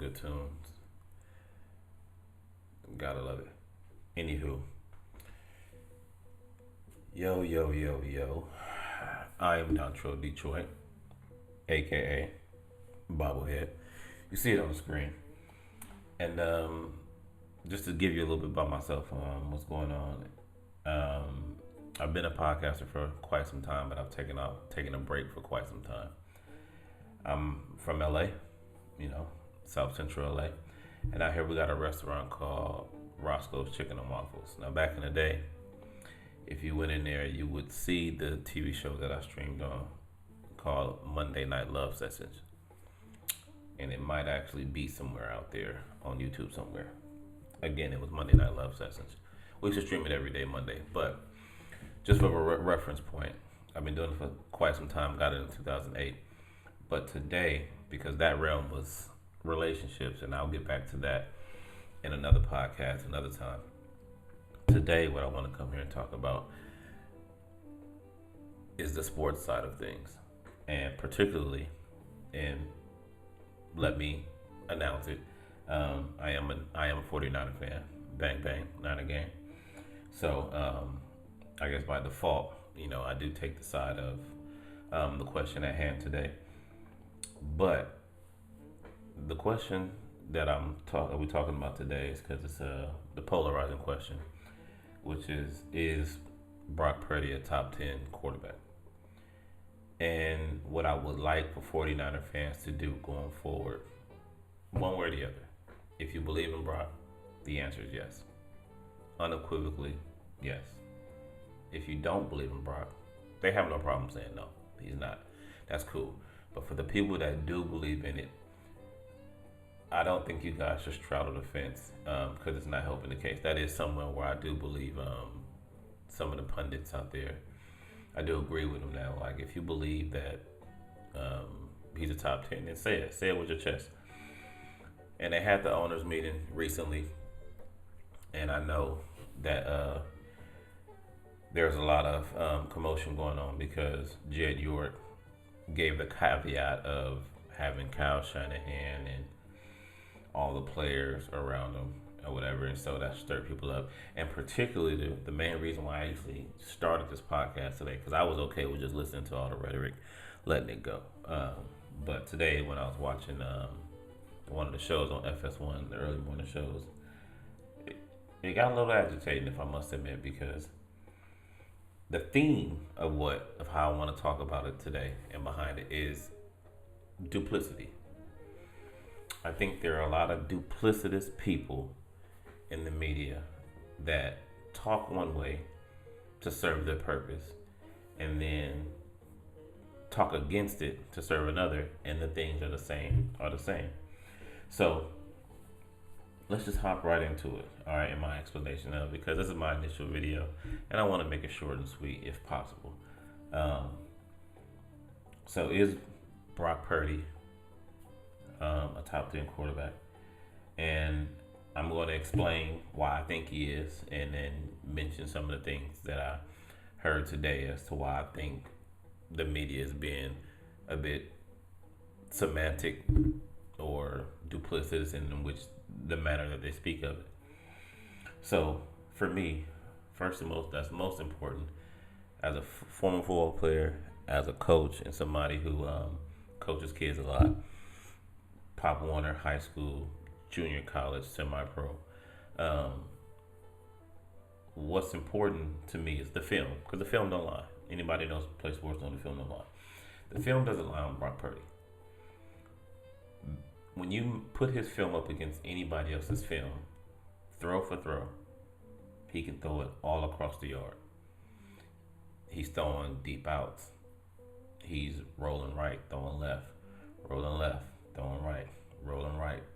good tunes. Gotta love it. Anywho, yo. I am Dontro Detroit, aka Bobblehead. You see it on the screen. And just to give you a little bit about myself, what's going on. I've been a podcaster for quite some time, but I've taken a break for quite some time. I'm from LA, South Central LA, and out here we got a restaurant called Roscoe's Chicken and Waffles. Now, back in the day, if you went in there, you would see the TV show that I streamed on called Monday Night Love Sessions, and it might actually be somewhere out there on YouTube somewhere. Again, it was Monday Night Love Sessions. We used to stream it every day Monday, but just for a reference point, I've been doing it for quite some time. Got it in 2008. But today, because that realm was relationships, and I'll get back to that in another podcast another time. Today, what I want to come here and talk about is the sports side of things. And particularly, and let me announce it, I am a 49er fan. Bang, bang, Niner gang. So, I guess by default, I do take the side of the question at hand today. But the question that we're talking about today is because it's the polarizing question, which is Brock Purdy a top 10 quarterback? And what I would like for 49er fans to do going forward, one way or the other. If you believe in Brock, the answer is yes. Unequivocally, yes. If you don't believe in Brock, they have no problem saying no, he's not. That's cool. But for the people that do believe in it, I don't think you guys should straddle the fence because it's not helping the case. That is somewhere where I do believe some of the pundits out there, I do agree with them now. Like, if you believe that he's a top 10, then say it. Say it with your chest. And they had the owners meeting recently, and I know that there's a lot of commotion going on because Jed York gave the caveat of having Kyle Shanahan and all the players around him or whatever, and so that stirred people up. And particularly the main reason why I actually started this podcast today, because I was okay with just listening to all the rhetoric, letting it go. But today, when I was watching one of the shows on FS1, the early morning shows, it got a little agitating, if I must admit, because the theme of how I want to talk about it today and behind it is duplicity. I think there are a lot of duplicitous people in the media that talk one way to serve their purpose and then talk against it to serve another, and the things are the same. So let's just hop right into it, all right, in my explanation of it, because this is my initial video, and I want to make it short and sweet if possible. So is Brock Purdy a top 10 quarterback? And I'm going to explain why I think he is, and then mention some of the things that I heard today as to why I think the media is being a bit semantic or duplicitous in which the manner that they speak of it. So for me, that's most important, as a former football player, as a coach, and somebody who coaches kids a lot, Pop Warner, high school, junior college, semi-pro. What's important to me is the film, because the film don't lie. Anybody knows play sports know the film don't lie. The film doesn't lie on Brock Purdy. When you put his film up against anybody else's film, throw for throw, he can throw it all across the yard. He's throwing deep outs. He's rolling right, throwing left, throwing right,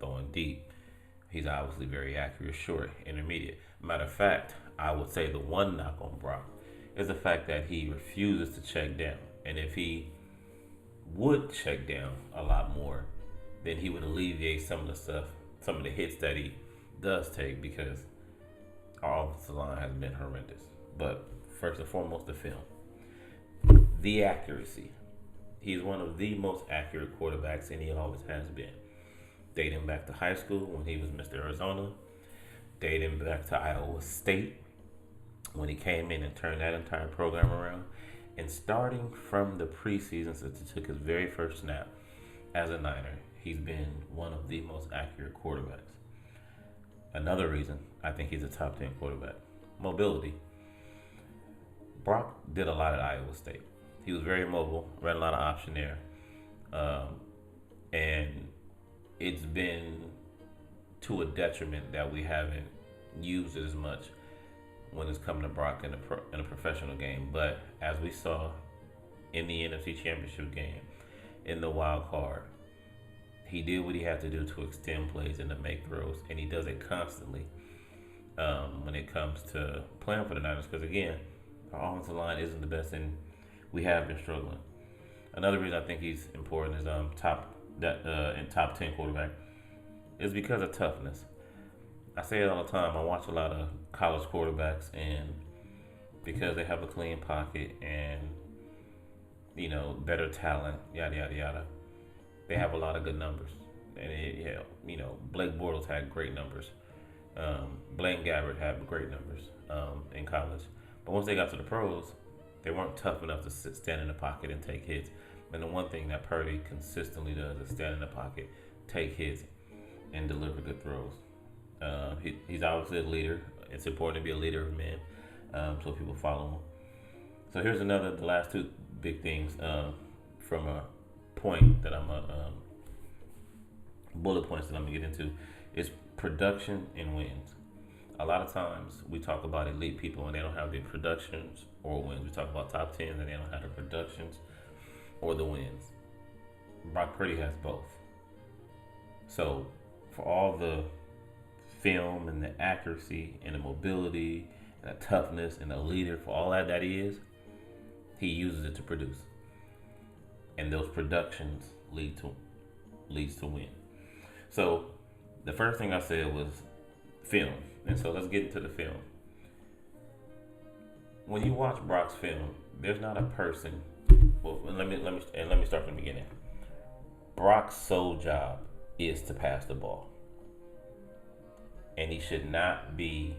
throwing deep. He's obviously very accurate, short, intermediate. Matter of fact, I would say the one knock on Brock is the fact that he refuses to check down. And if he would check down a lot more, then he would alleviate some of the hits that he does take, because our offensive line has been horrendous. But first and foremost, the film. The accuracy. He's one of the most accurate quarterbacks, and he always has been. dating back to high school when he was Mr. Arizona, dating back to Iowa State when he came in and turned that entire program around, and starting from the preseason since he took his very first snap as a Niner, he's been one of the most accurate quarterbacks. Another reason I think he's a top 10 quarterback. Mobility. Brock did a lot at Iowa State. He was very mobile, ran a lot of option there. And it's been to a detriment that we haven't used it as much when it's coming to Brock in a professional game. But as we saw in the NFC Championship game, in the wild card, he did what he had to do to extend plays and to make throws, and he does it constantly when it comes to playing for the Niners. Because again, our offensive line isn't the best, and we have been struggling. Another reason I think he's important is top 10 quarterback is because of toughness. I say it all the time. I watch a lot of college quarterbacks, and because they have a clean pocket and better talent, yada yada yada, they have a lot of good numbers. And Blake Bortles had great numbers. Blaine Gabbert had great numbers in college, but once they got to the pros, they weren't tough enough to stand in the pocket and take hits. And the one thing that Purdy consistently does is stand in the pocket, take hits, and deliver good throws. He's obviously a leader. It's important to be a leader of men, so people follow him. So here's the last two big things from a point that bullet points that I'm gonna get into is production and wins. A lot of times we talk about elite people and they don't have the productions or wins. We talk about top 10s and they don't have the productions or the wins. Brock Purdy has both. So for all the film and the accuracy and the mobility and the toughness and the leader, for all that he uses it to produce. And those productions leads to win. So the first thing I said was film. And so let's get into the film. When you watch Brock's film, there's not a person. Well, let me start from the beginning. Brock's sole job is to pass the ball, and he should not be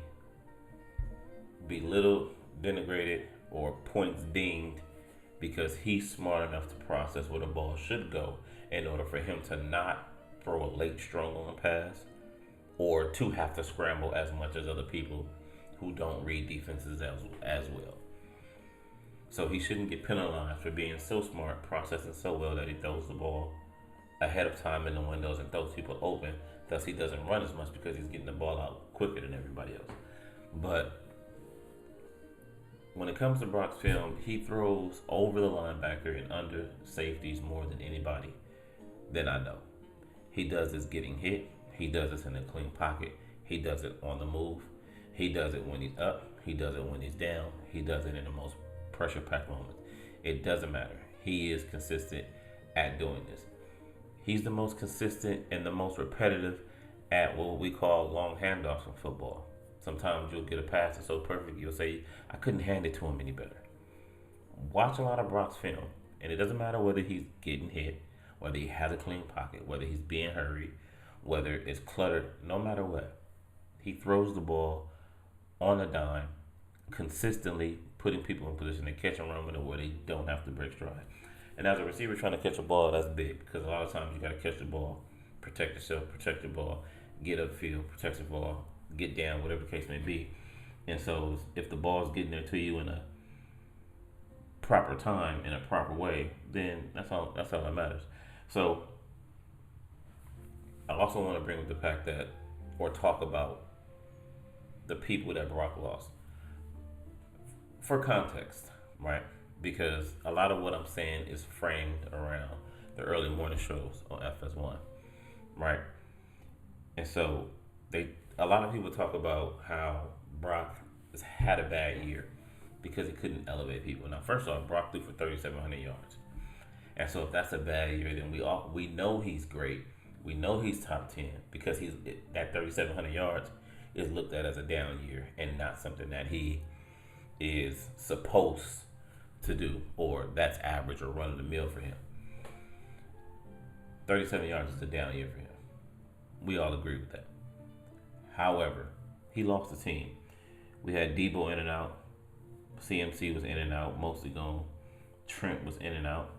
belittled, denigrated, or points dinged because he's smart enough to process where the ball should go in order for him to not throw a late strong-arm pass or to have to scramble as much as other people who don't read defenses as well. So he shouldn't get penalized for being so smart, processing so well that he throws the ball ahead of time in the windows and throws people open. Thus, he doesn't run as much because he's getting the ball out quicker than everybody else. But when it comes to Brock's film, he throws over the linebacker and under safeties more than anybody that I know. He does this getting hit. He does this in a clean pocket. He does it on the move. He does it when he's up. He does it when he's down. He does it in the most pressure-packed moments. It doesn't matter. He is consistent at doing this. He's the most consistent and the most repetitive at what we call long handoffs in football. Sometimes you'll get a pass that's so perfect, you'll say, I couldn't hand it to him any better. Watch a lot of Brock's film, and it doesn't matter whether he's getting hit, whether he has a clean pocket, whether he's being hurried, whether it's cluttered, no matter what. He throws the ball on a dime, consistently putting people in position to catch and run with it where they don't have to break stride. And as a receiver trying to catch a ball, that's big because a lot of times you got to catch the ball, protect yourself, protect the ball, get upfield, protect the ball, get down, whatever the case may be. And so if the ball's getting there to you in a proper time, in a proper way, then that's all that matters. So I also want to bring up the fact that, or talk about the people that Brock lost. For context, right? Because a lot of what I'm saying is framed around the early morning shows on FS1, right? And so a lot of people talk about how Brock has had a bad year because he couldn't elevate people. Now, first off, Brock threw for 3,700 yards. And so if that's a bad year, then we know he's great. We know he's top 10 because that 3,700 yards is looked at as a down year and not something that he is supposed to do or that's average or run of the mill for him. 37 yards is a down year for him. We all agree with that. However, he lost the team. We had Debo in and out. CMC was in and out, mostly gone. Trent was in and out.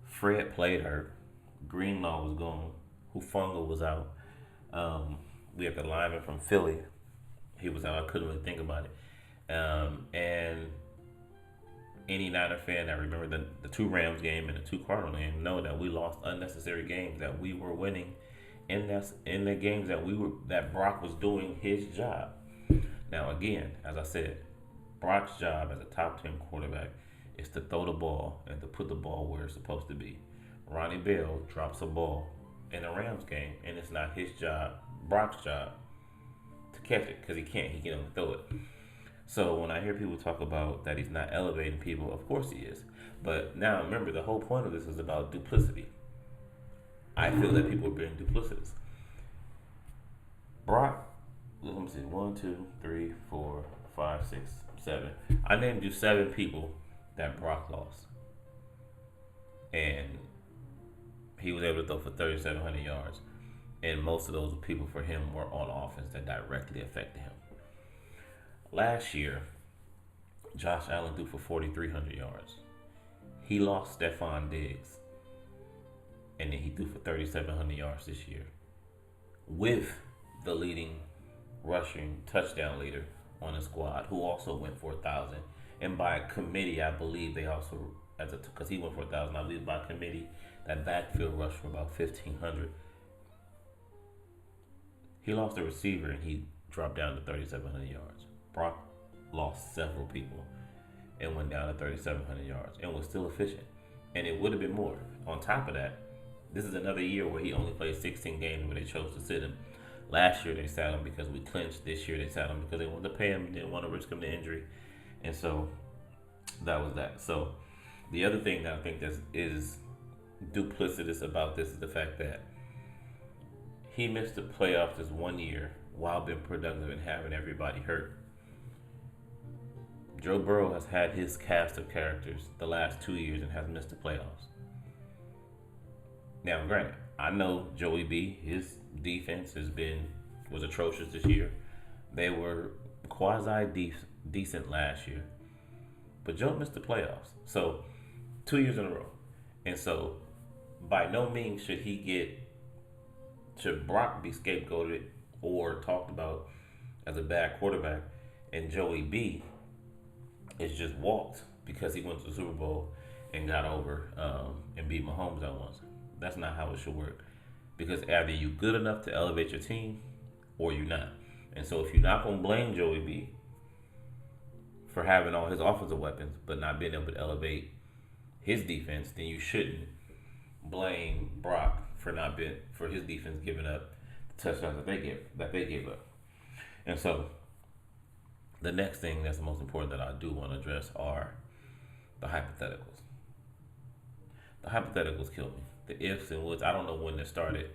Fred played hurt. Greenlaw was gone. Hufanga was out. We had the lineman from Philly. He was out. I couldn't really think about it. And any Niner fan that remember the two Rams game and the two Cardinal games know that we lost unnecessary games that we were winning, and that's in the games that Brock was doing his job. Now again, as I said, Brock's job as a top 10 quarterback is to throw the ball and to put the ball where it's supposed to be. Ronnie Bell drops a ball in a Rams game, and it's not his job, Brock's job, to catch it because he can't. He can only throw it. So when I hear people talk about that he's not elevating people, of course he is. But now remember, the whole point of this is about duplicity. I feel that people are being duplicitous. Brock, let me see, 1, 2, 3, 4, 5, 6, 7. I named you 7 people that Brock lost. And he was able to throw for 3,700 yards. And most of those people for him were on offense that directly affected him. Last year, Josh Allen threw for 4,300 yards. He lost Stephon Diggs. And then he threw for 3,700 yards this year. With the leading rushing touchdown leader on the squad, who also went for 1,000. And by committee, I believe they also, because he went for 1,000, I believe by committee, that backfield rushed for about 1,500. He lost a receiver and he dropped down to 3,700 yards. Brock lost several people and went down to 3,700 yards and was still efficient. And it would have been more. On top of that, this is another year where he only played 16 games where they chose to sit him. Last year they sat him because we clinched. This year they sat him because they wanted to pay him and didn't want to risk him to injury. And so that was that. So the other thing that I think that is duplicitous about this is the fact that he missed the playoffs this one year while being productive and having everybody hurt. Joe Burrow has had his cast of characters the last 2 years and has missed the playoffs. Now, granted, I know Joey B, his defense was atrocious this year. They were quasi-decent last year. But Joe missed the playoffs. So, 2 years in a row. And so, by no means should Brock be scapegoated or talked about as a bad quarterback, and Joey B is just walked because he went to the Super Bowl and got over and beat Mahomes at once. That's not how it should work. Because either you're good enough to elevate your team or you're not. And so if you're not going to blame Joey B for having all his offensive weapons but not being able to elevate his defense, then you shouldn't blame Brock for his defense giving up the touchdowns that they gave up. And so the next thing that's the most important that I do want to address are the hypotheticals. The hypotheticals kill me. The ifs and whats. I don't know when they started.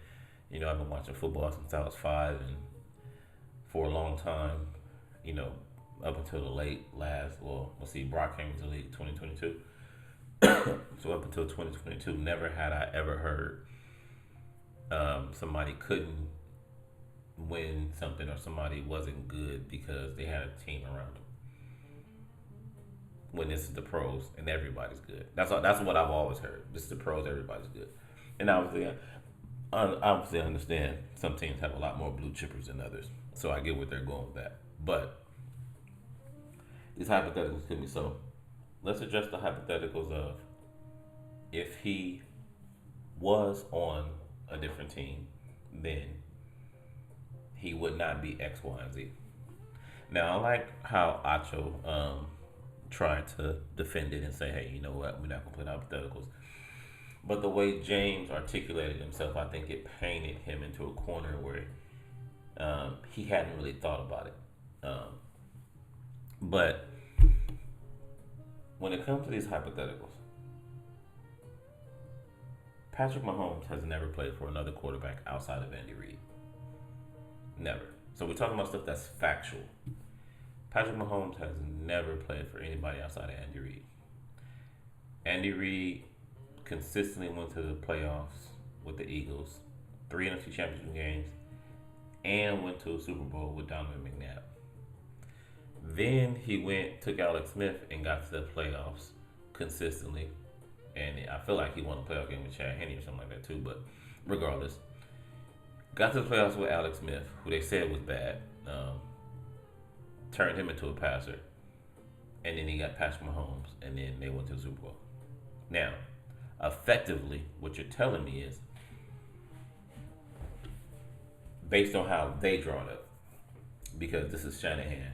You know, I've been watching football since I was 5, and for a long time, you know, up until the Brock came into the league 2022. So up until 2022, never had I ever heard somebody couldn't win something or somebody wasn't good because they had a team around them. When this is the pros and everybody's good. That's what I've always heard. This is the pros, everybody's good. And obviously I understand some teams have a lot more blue chippers than others. So I get where they're going with that. But these hypotheticals could be so. Let's adjust the hypotheticals of if he was on a different team, then he would not be X, Y, and Z. Now, I like how Acho tried to defend it and say, hey, you know what, we're not going to play hypotheticals. But the way James articulated himself, I think it painted him into a corner where he hadn't really thought about it. But when it comes to these hypotheticals, Patrick Mahomes has never played for another quarterback outside of Andy Reid. Never. So we're talking about stuff that's factual. Patrick Mahomes has never played for anybody outside of Andy Reid. Andy Reid consistently went to the playoffs with the Eagles, 3 NFC championship games, and went to a Super Bowl with Donovan McNabb. Then he took Alex Smith and got to the playoffs consistently. And I feel like he won a playoff game with Chad Henne or something like that too. But regardless, got to the playoffs with Alex Smith, who they said was bad. Turned him into a passer. And then he got Patrick Mahomes. And then they went to the Super Bowl. Now, effectively, what you're telling me is, based on how they draw it up, because this is Shanahan.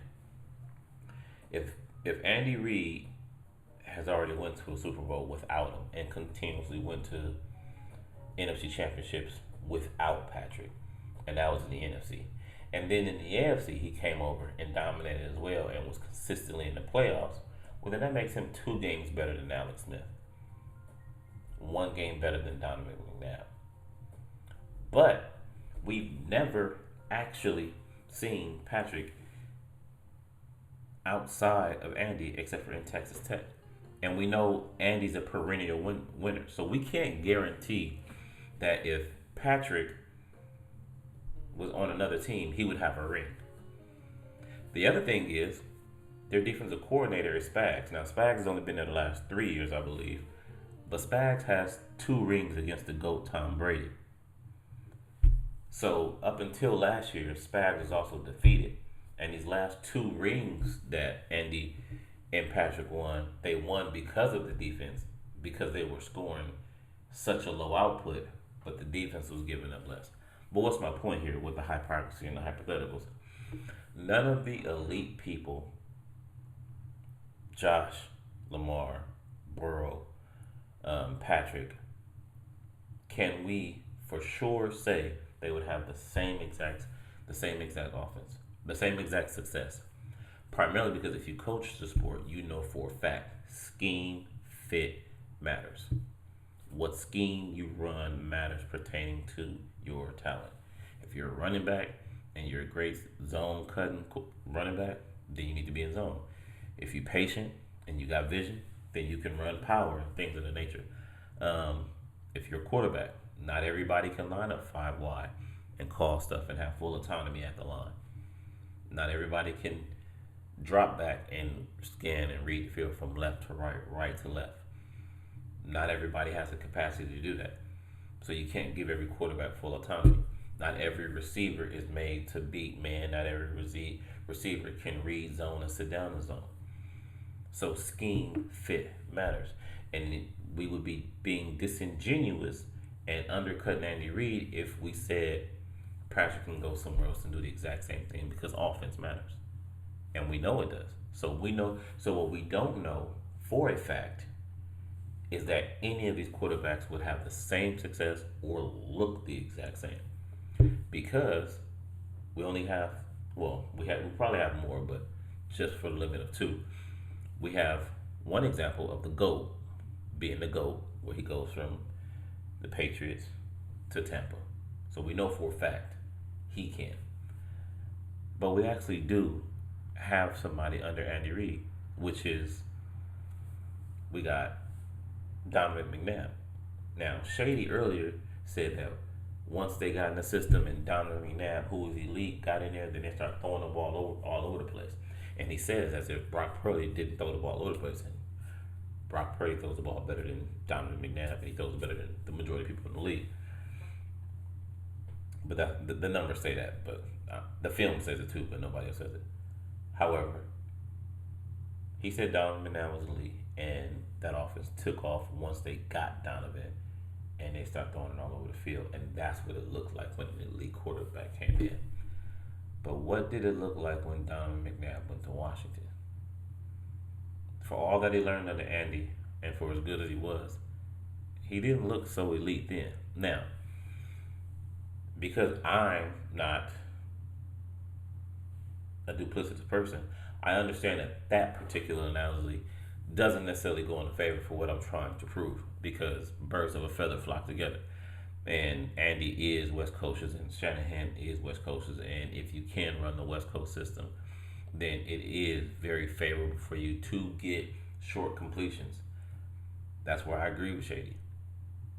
If Andy Reid has already went to a Super Bowl without him and continuously went to NFC championships without Patrick, and that was in the NFC, and then in the AFC he came over and dominated as well and was consistently in the playoffs, well then that makes him 2 games better than Alex Smith, 1 game better than Donovan McNabb. But we've never actually seen Patrick outside of Andy except for in Texas Tech. And we know Andy's a perennial winner. So we can't guarantee that if Patrick was on another team, he would have a ring. The other thing is, their defensive coordinator is Spags. Now, Spags has only been there the last 3 years, I believe. But Spags has 2 rings against the GOAT, Tom Brady. So up until last year, Spags was also defeated. And these last 2 rings that Andy and Patrick won, they won because of the defense, because they were scoring such a low output, but the defense was giving up less. But what's my point here with the hypocrisy and the hypotheticals? None of the elite people, Josh, Lamar, Burrow, Patrick, can we for sure say they would have the same exact offense, the same exact success. Primarily because if you coach the sport, you know for a fact scheme fit matters. What scheme you run matters pertaining to your talent. If you're a running back and you're a great zone cutting running back, then you need to be in zone. If you're patient and you got vision, then you can run power and things of the nature. If you're a quarterback, not everybody can line up 5 wide and call stuff and have full autonomy at the line. Not everybody can drop back and scan and read the field from left to right, right to left. Not everybody has the capacity to do that. So you can't give every quarterback full autonomy. Not every receiver is made to beat man. Not every receiver can read zone and sit down in zone. So scheme fit matters. And we would be being disingenuous and undercutting Andy Reid if we said Patrick can go somewhere else and do the exact same thing, because offense matters. And we know it does. So what we don't know for a fact is that any of these quarterbacks would have the same success or look the exact same. Because we only have, we probably have more, but just for the limit of 2. We have one example of the GOAT being the GOAT, where he goes from the Patriots to Tampa. So we know for a fact he can. But we actually do have somebody under Andy Reid, which is, we got Donovan McNabb. Now, Shady earlier said that once they got in the system and Donovan McNabb, who was elite, got in there, then they start throwing the ball all over the place. And he says as if Brock Purdy didn't throw the ball all over the place. And Brock Purdy throws the ball better than Donovan McNabb, and he throws it better than the majority of people in the league. But the numbers say that, but the film says it too, but nobody else says it. However, he said Donovan McNabb was elite, and that offense took off once they got Donovan, and they started throwing it all over the field, and that's what it looked like when the elite quarterback came in. But what did it look like when Donovan McNabb went to Washington? For all that he learned under Andy, and for as good as he was, he didn't look so elite then. Now, because I'm not a duplicitous person, I understand that particular analogy doesn't necessarily go in favor for what I'm trying to prove, because birds of a feather flock together. And Andy is West Coast's and Shanahan is West Coast's, and if you can run the West Coast system, then it is very favorable for you to get short completions. That's where I agree with Shady.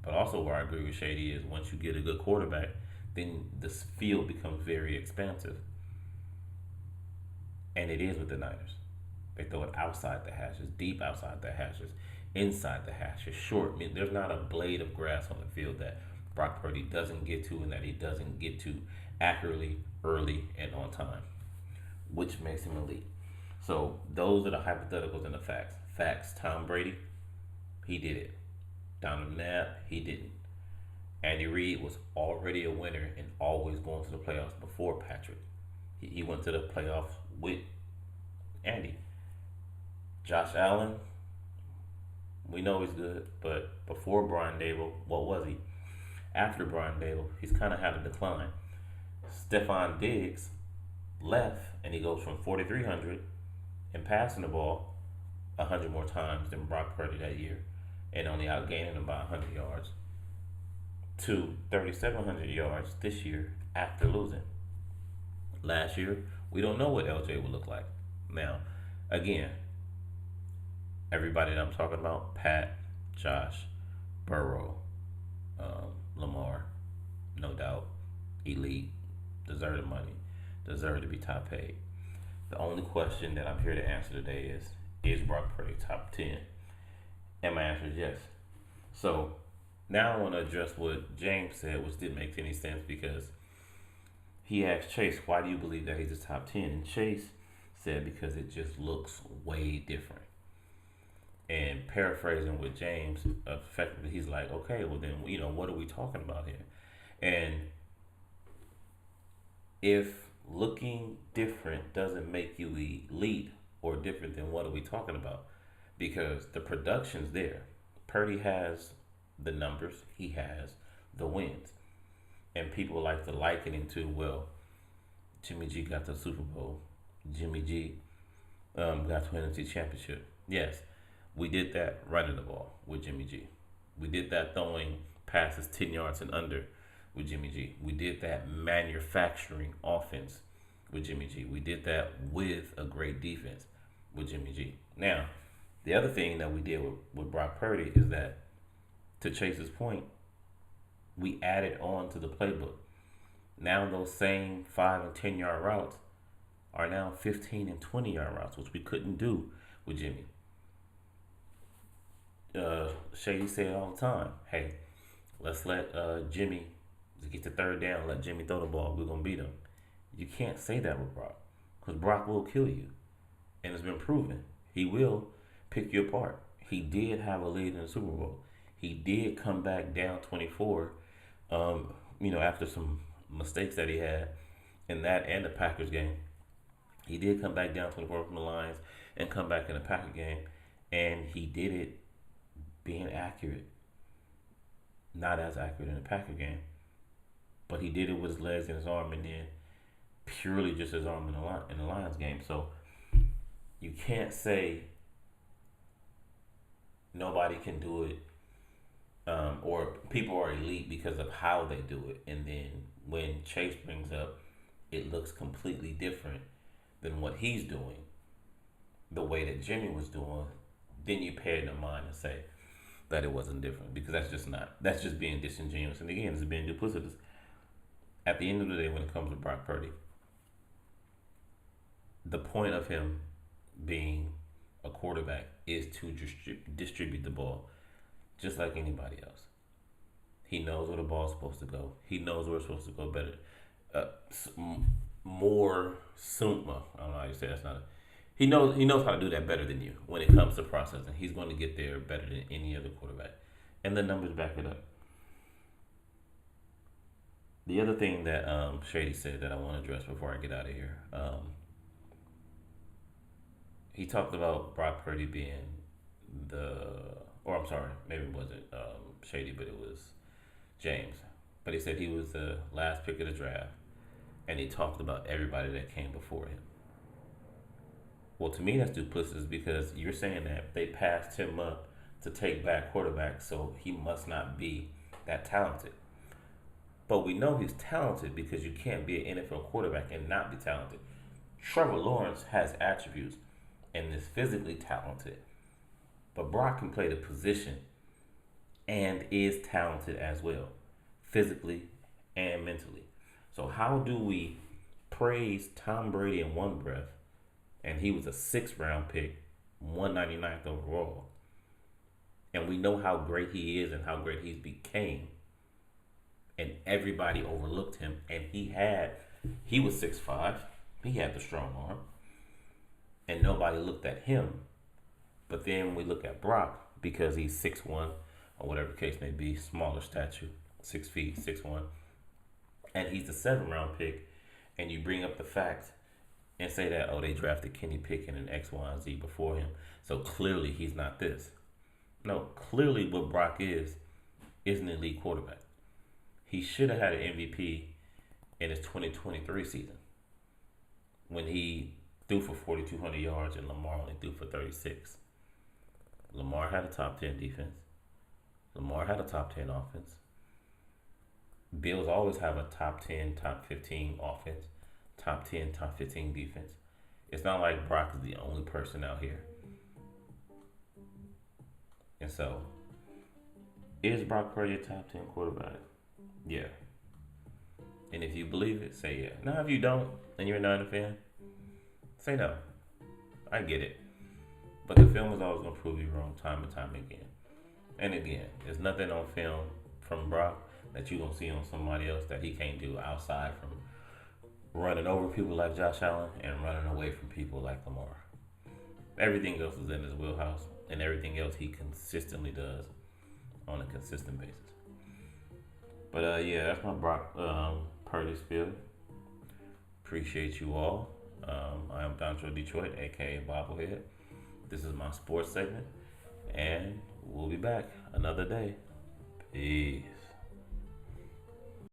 But also where I agree with Shady is once you get a good quarterback, then this field becomes very expansive. And it is with the Niners. They throw it outside the hashes, deep outside the hashes, inside the hashes, short. I mean, there's not a blade of grass on the field that Brock Purdy doesn't get to and that he doesn't get to accurately, early, and on time, which makes him elite. So those are the hypotheticals and the facts. Facts, Tom Brady, he did it. Donovan Knapp, he didn't. Andy Reid was already a winner and always going to the playoffs before Patrick. He went to the playoffs with Andy. Josh Allen, we know he's good, but before Brian Dable, what was he? After Brian Dable, he's kind of had a decline. Stephon Diggs left, and he goes from 4,300 and passing the ball 100 more times than Brock Purdy that year, and only outgaining him by 100 yards to 3,700 yards this year after losing. Last year, we don't know what LJ would look like. Now, again, everybody that I'm talking about, Pat, Josh, Burrow, Lamar, no doubt, elite, deserve the money, deserve to be top paid. The only question that I'm here to answer today is Brock Purdy top 10? And my answer is yes. So now I want to address what James said, which didn't make any sense because he asked Chase, why do you believe that he's a top 10? And Chase said, because it just looks way different. And paraphrasing with James, effectively, he's like, okay, well then, what are we talking about here? And if looking different doesn't make you elite or different, then what are we talking about? Because the production's there. Purdy has the numbers, he has the wins. And people like to liken it to, well, Jimmy G got the Super Bowl. Jimmy G got the NFC Championship. Yes, we did that running the ball with Jimmy G. We did that throwing passes 10 yards and under with Jimmy G. We did that manufacturing offense with Jimmy G. We did that with a great defense with Jimmy G. Now, the other thing that we did with Brock Purdy is that, to Chase's point, we added on to the playbook. Now those same 5 and 10 yard routes are now 15 and 20 yard routes, which we couldn't do with Jimmy. Shady said all the time, hey, let's let Jimmy get the third down, let Jimmy throw the ball, we're going to beat him. You can't say that with Brock, because Brock will kill you. And it's been proven. He will pick you apart. He did have a lead in the Super Bowl. He did come back down 24, after some mistakes that he had in that and the Packers game. He did come back down 24 from the Lions and come back in the Packer game, and he did it being accurate. Not as accurate in the Packer game, but he did it with his legs and his arm, and then purely just his arm in the Lions game. So you can't say nobody can do it, or people are elite because of how they do it. And then when Chase brings up, it looks completely different than what he's doing, the way that Jimmy was doing, then you pay it in mind and say that it wasn't different, because that's just being disingenuous. And again, it's being duplicitous. At the end of the day, when it comes to Brock Purdy, the point of him being a quarterback is to distribute the ball just like anybody else. He knows where the ball's supposed to go. He knows where it's supposed to go better. More soon. Well, I don't know how you say that's not. He knows how to do that better than you when it comes to processing. He's going to get there better than any other quarterback, and the numbers back it up. The other thing that Shady said that I want to address before I get out of here, he talked about Brock Purdy being maybe it wasn't Shady, but it was James. But he said he was the last pick of the draft, and he talked about everybody that came before him. Well, to me, that's duplicitous, because you're saying that they passed him up to take back quarterback, so he must not be that talented. But we know he's talented, because you can't be an NFL quarterback and not be talented. Trevor Lawrence has attributes and is physically talented. But Brock can play the position and is talented as well, physically and mentally. So how do we praise Tom Brady in one breath, and he was a 6th-round pick, 199th overall, and we know how great he is and how great he's became, and everybody overlooked him, and he was 6'5", he had the strong arm, and nobody looked at him. But then we look at Brock, because he's 6'1", or whatever the case may be, smaller stature, 6 feet, 6'1", and he's the 7th-round pick, and you bring up the fact and say that, oh, they drafted Kenny Pickett and X, Y, and Z before him, so clearly he's not this. No, clearly what Brock is an elite quarterback. He should have had an MVP in his 2023 season when he threw for 4,200 yards and Lamar only threw for 36. Lamar had a top 10 defense. Lamar had a top 10 offense. Bills always have a top 10, top 15 offense, top 10, top 15 defense. It's not like Brock is the only person out here. And so, is Brock Purdy a top 10 quarterback? Yeah. And if you believe it, say yeah. Now, if you don't, and you're a Niner fan, say no. I get it. But the film is always going to prove you wrong time and time again. And again, there's nothing on film from Brock that you're going to see on somebody else that he can't do outside from running over people like Josh Allen and running away from people like Lamar. Everything else is in his wheelhouse, and everything else he consistently does on a consistent basis. But yeah, that's my Brock Purdy spiel. Appreciate you all. I am Dontra Detroit, aka Bobblehead. This is my sports segment, and we'll be back another day. Peace.